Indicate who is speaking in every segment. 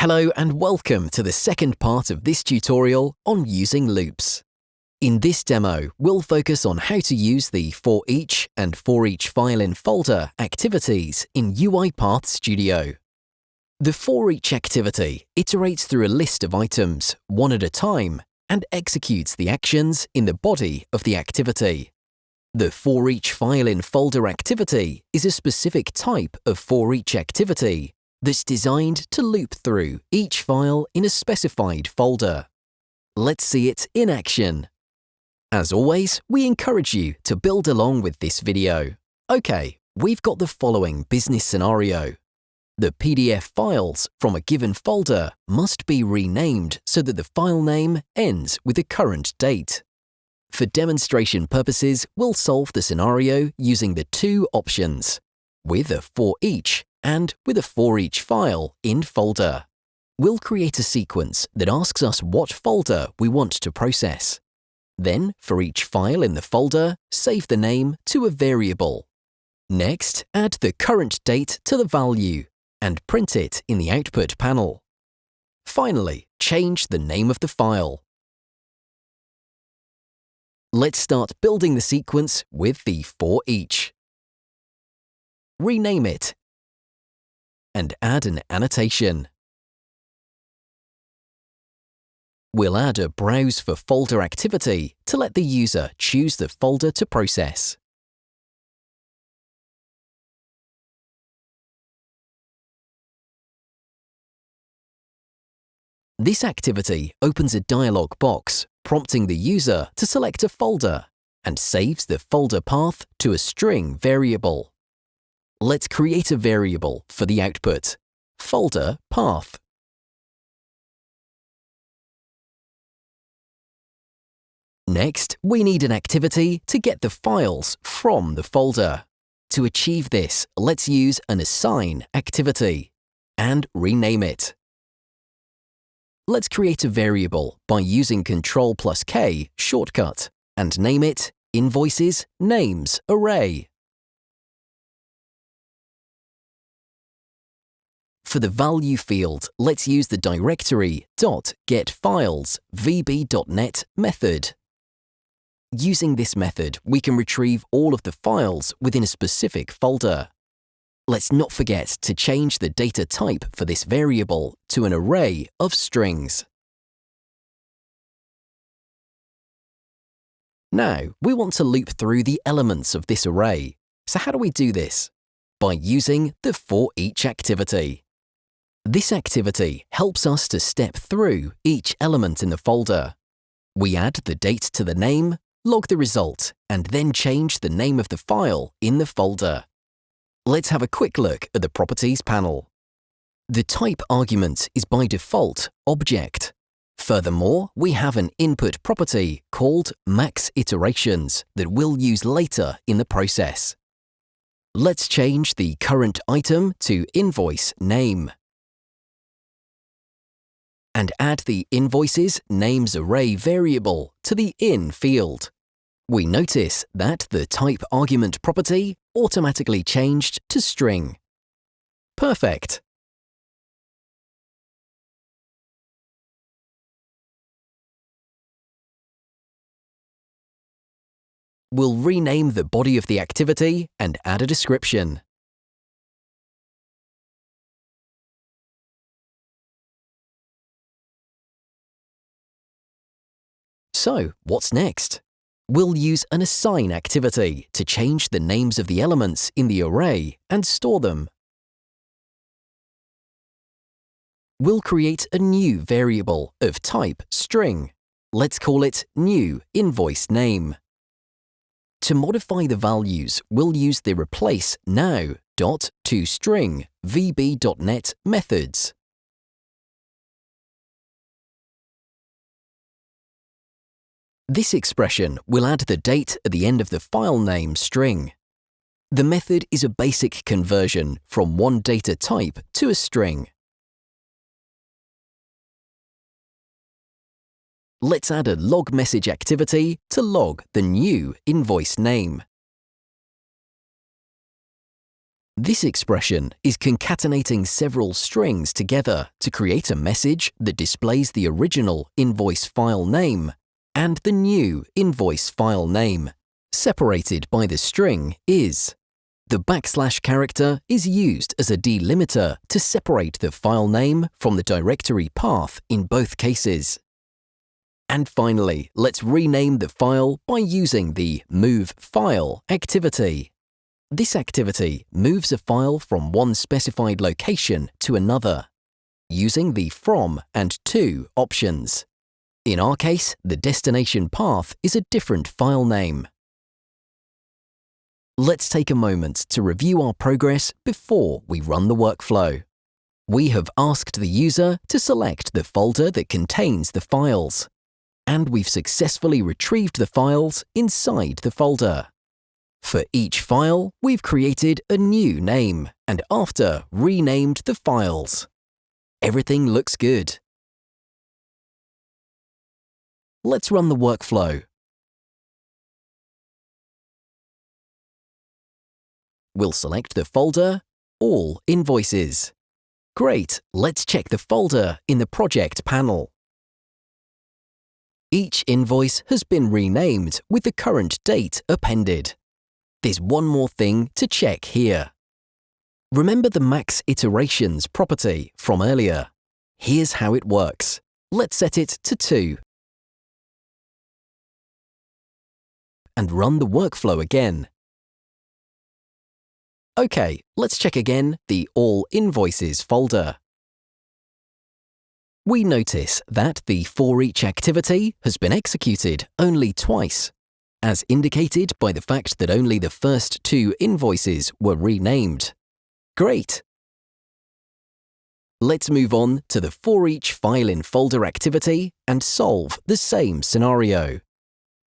Speaker 1: Hello and welcome to the second part of this tutorial on using loops. In this demo, we'll focus on how to use the ForEach and ForEachFileInFolder activities in UiPath Studio. The ForEach activity iterates through a list of items, one at a time, and executes the actions in the body of the activity. The ForEachFileInFolder activity is a specific type of ForEach activity that's designed to loop through each file in a specified folder. Let's see it in action. As always, we encourage you to build along with this video. Okay, we've got the following business scenario. The PDF files from a given folder must be renamed so that the file name ends with the current date. For demonstration purposes, we'll solve the scenario using the two options, with a ForEach and with a ForEachFileInFolder. We'll create a sequence that asks us what folder we want to process. Then, for each file in the folder, save the name to a variable. Next, add the current date to the value and print it in the output panel. Finally, change the name of the file. Let's start building the sequence with the ForEach. Rename it and add an annotation. We'll add a Browse for Folder activity to let the user choose the folder to process. This activity opens a dialog box prompting the user to select a folder and saves the folder path to a string variable. Let's create a variable for the output, folder path. Next, we need an activity to get the files from the folder. To achieve this, let's use an assign activity and rename it. Let's create a variable by using Ctrl+K shortcut and name it Invoices Names Array. For the value field, let's use the directory .getFiles vb.net method. Using this method, we can retrieve all of the files within a specific folder. Let's not forget to change the data type for this variable to an array of strings. Now, we want to loop through the elements of this array. So how do we do this? By using the ForEach activity. This activity helps us to step through each element in the folder. We add the date to the name, log the result, and then change the name of the file in the folder. Let's have a quick look at the Properties panel. The type argument is by default object. Furthermore, we have an input property called max iterations that we'll use later in the process. Let's change the current item to invoice name and add the Invoices Names Array variable to the in field. We notice that the type argument property automatically changed to string. Perfect. We'll rename the body of the activity and add a description. So, what's next? We'll use an assign activity to change the names of the elements in the array and store them. We'll create a new variable of type string. Let's call it new invoice name. To modify the values, we'll use the replace now.toString vb.net methods. This expression will add the date at the end of the file name string. The method is a basic conversion from one data type to a string. Let's add a log message activity to log the new invoice name. This expression is concatenating several strings together to create a message that displays the original invoice file name and the new invoice file name, separated by the string is. The / character is used as a delimiter to separate the file name from the directory path in both cases. And finally, let's rename the file by using the Move File activity. This activity moves a file from one specified location to another, using the From and To options. In our case, the destination path is a different file name. Let's take a moment to review our progress before we run the workflow. We have asked the user to select the folder that contains the files, and we've successfully retrieved the files inside the folder. For each file, we've created a new name and after renamed the files. Everything looks good. Let's run the workflow. We'll select the folder, All Invoices. Great, let's check the folder in the Project panel. Each invoice has been renamed with the current date appended. There's one more thing to check here. Remember the max iterations property from earlier? Here's how it works. Let's set it to 2. And run the workflow again. OK, let's check again the All Invoices folder. We notice that the ForEach activity has been executed only twice, as indicated by the fact that only the first 2 invoices were renamed. Great! Let's move on to the ForEach file in folder activity and solve the same scenario.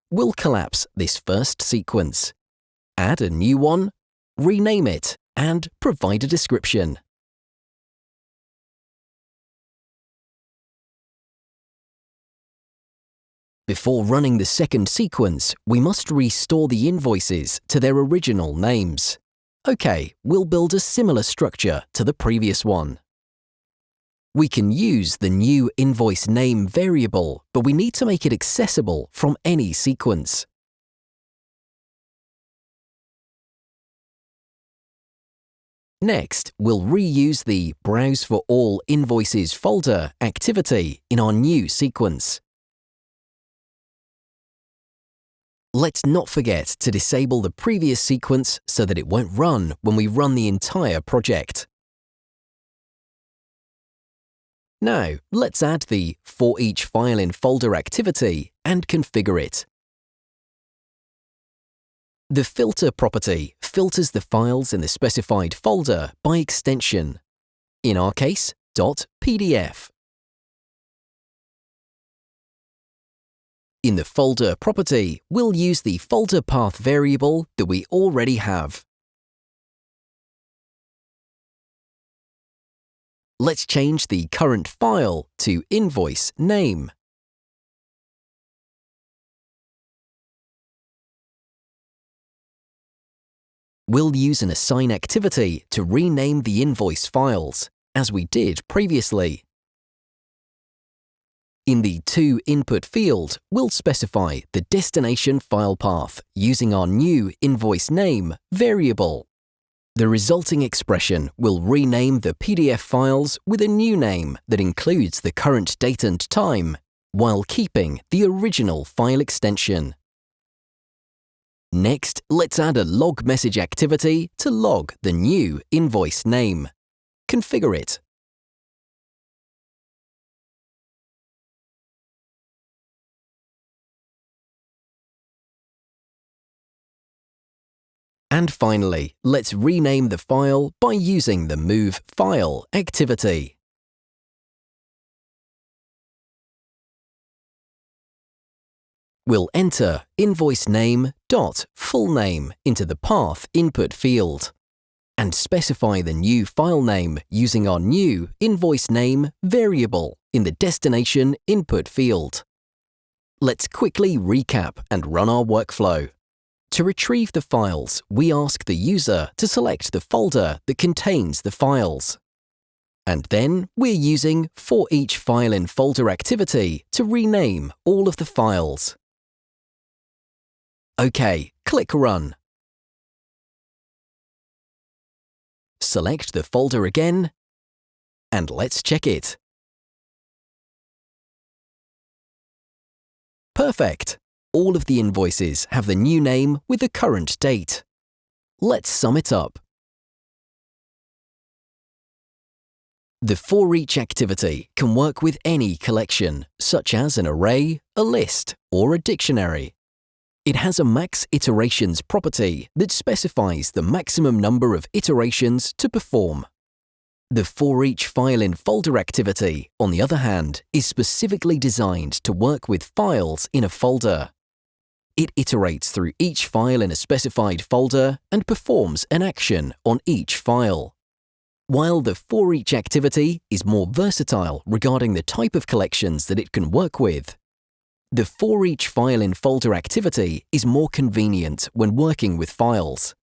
Speaker 1: We'll collapse this first sequence, add a new one, rename it, and provide a description. Before running the second sequence, we must restore the invoices to their original names. OK, we'll build a similar structure to the previous one. We can use the new invoice name variable, but we need to make it accessible from any sequence. Next, we'll reuse the Browse for All Invoices folder activity in our new sequence. Let's not forget to disable the previous sequence so that it won't run when we run the entire project. Now, let's add the ForEach file in folder activity and configure it. The Filter property filters the files in the specified folder by extension, in our case, .pdf. In the Folder property, we'll use the folder path variable that we already have. Let's change the current file to invoice name. We'll use an assign activity to rename the invoice files, as we did previously. In the To input field, we'll specify the destination file path using our new invoice name variable. The resulting expression will rename the PDF files with a new name that includes the current date and time, while keeping the original file extension. Next, let's add a log message activity to log the new invoice name. Configure it. And finally, let's rename the file by using the Move File activity. We'll enter invoice name.fullname into the path input field and specify the new file name using our new invoice name variable in the destination input field. Let's quickly recap and run our workflow. To retrieve the files, we ask the user to select the folder that contains the files. And then we're using For Each File in Folder activity to rename all of the files. OK, click Run. Select the folder again, and let's check it. Perfect! All of the invoices have the new name with the current date. Let's sum it up. The For Each activity can work with any collection, such as an array, a list, or a dictionary. It has a max iterations property that specifies the maximum number of iterations to perform. The For Each File in Folder activity, on the other hand, is specifically designed to work with files in a folder. It iterates through each file in a specified folder and performs an action on each file. While the For Each activity is more versatile regarding the type of collections that it can work with, the For Each File in Folder activity is more convenient when working with files.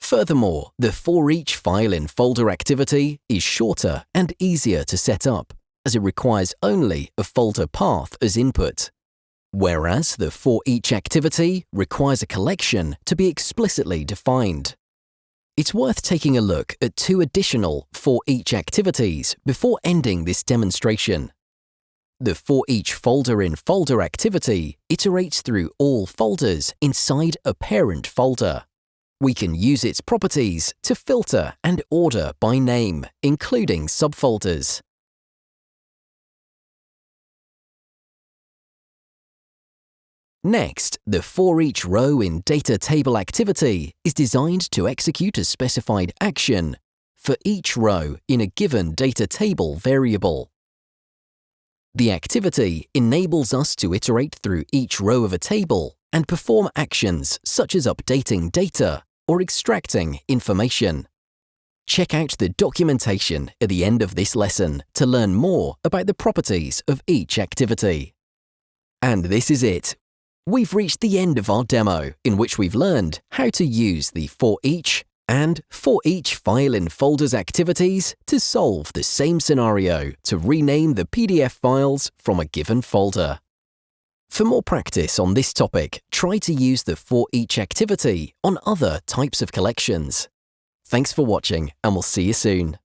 Speaker 1: Furthermore, the For Each File in Folder activity is shorter and easier to set up, as it requires only a folder path as input, whereas the For Each activity requires a collection to be explicitly defined. It's worth taking a look at 2 additional For Each activities before ending this demonstration. The For Each Folder in Folder activity iterates through all folders inside a parent folder. We can use its properties to filter and order by name, including subfolders. Next, the For Each Row in Data Table activity is designed to execute a specified action for each row in a given data table variable. The activity enables us to iterate through each row of a table and perform actions such as updating data or extracting information. Check out the documentation at the end of this lesson to learn more about the properties of each activity. And this is it. We've reached the end of our demo, in which we've learned how to use the For Each and For Each File in Folders activities to solve the same scenario to rename the PDF files from a given folder. For more practice on this topic, try to use the For Each activity on other types of collections. Thanks for watching, and we'll see you soon.